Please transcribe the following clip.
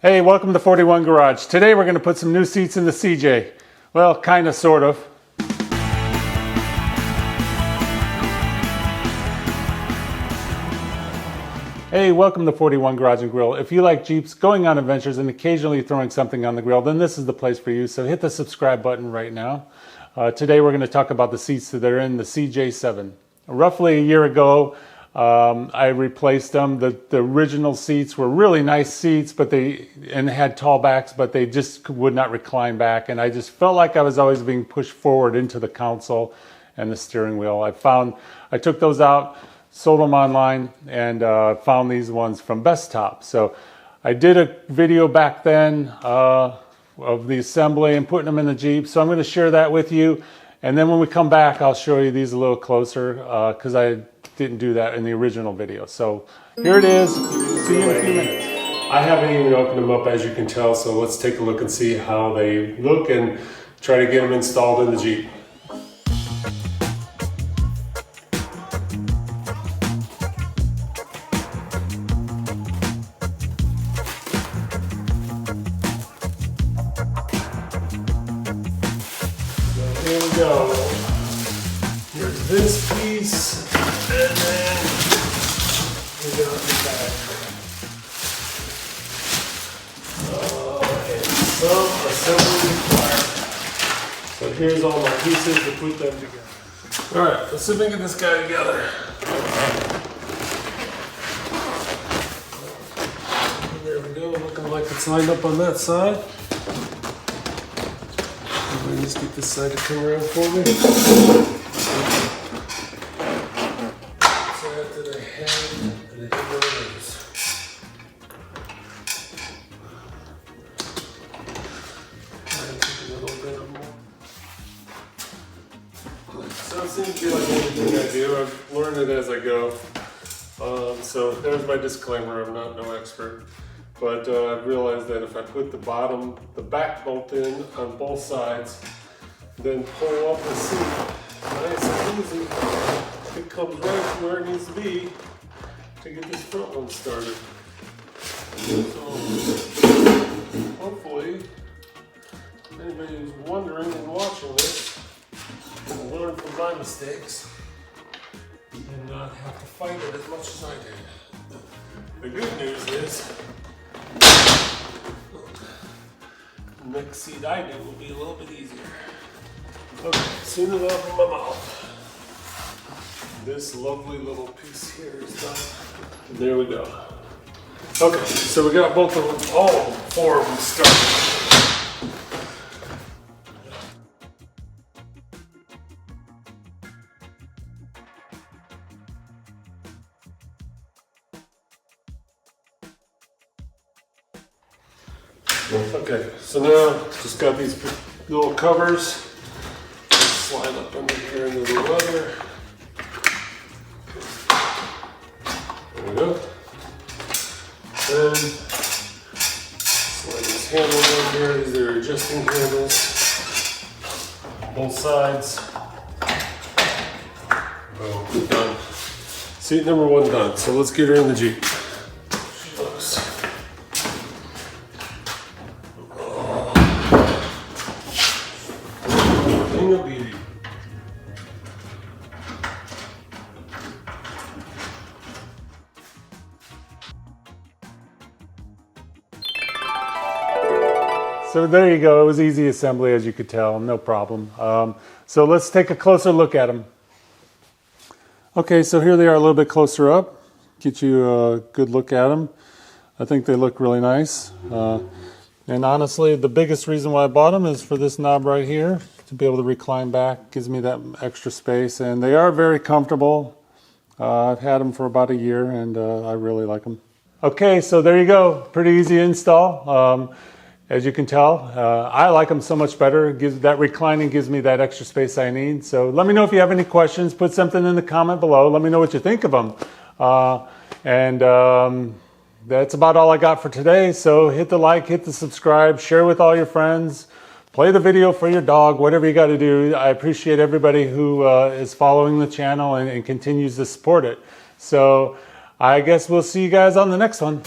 Hey, welcome to 41 Garage. Today we're going to put some new seats in the CJ. Well, kind of, sort of. Hey, welcome to 41 Garage and Grill. If you like Jeeps, going on adventures, and occasionally throwing something on the grill, then this is the place for you. So hit the subscribe button right now. Today we're going to talk about the seats that are in the CJ7. Roughly a year ago, I replaced them. The original seats were really nice seats, but they had tall backs, but they just would not recline back. And I just felt like I was always being pushed forward into the console and the steering wheel. I took those out, sold them online, and found these ones from Bestop. So I did a video back then of the assembly and putting them in the Jeep. So I'm going to share that with you. And then when we come back, I'll show you these a little closer because I didn't do that in the original video. So here it is. See you in a few minutes. I haven't even opened them up, as you can tell, so let's take a look and see how they look and try to get them installed in the Jeep. So here we go. Here's this piece. And then we got the back. And some assembly required. So here's all my pieces to put them together. Alright, let's see if we can get this guy together. There we go, looking like it's lined up on that side. Let me just get this side to come around for me. So it seems to be like anything I do, I've learned it as I go. So there's my disclaimer, I'm not no expert. But I've realized that if I put the back bolt in on both sides, then pull up the seat, nice and easy, it comes right to where it needs to be to get this front one started. So hopefully, anybody who's wondering and watching this will learn from my mistakes and not have to fight it as much as I did. The good news is, the next seat I do will be a little bit easier. Okay, as soon as I open my mouth, this lovely little piece here is done. And there we go. Okay, so we got both of them, all four of them started. Okay, so now just got these little covers. Slide up under here into the leather. There we go. Then slide these handles on here. These are adjusting handles. Both sides. Boom, done. Seat number one done. So let's get her in the Jeep. She looks. Thing of beauty. So there you go. It was easy assembly, as you could tell, no problem. So let's take a closer look at them. Okay, so here they are a little bit closer up. Get you a good look at them. I think they look really nice. And honestly, the biggest reason why I bought them is for this knob right here, to be able to recline back. Gives me that extra space, and they are very comfortable. I've had them for about a year, and I really like them. Okay, so there you go. Pretty easy install. As you can tell, I like them so much better. That reclining gives me that extra space I need. So let me know if you have any questions. Put something in the comment below. Let me know what you think of them. That's about all I got for today. So hit the like, hit the subscribe, share with all your friends, play the video for your dog, whatever you got to do. I appreciate everybody who is following the channel and continues to support it. So I guess we'll see you guys on the next one.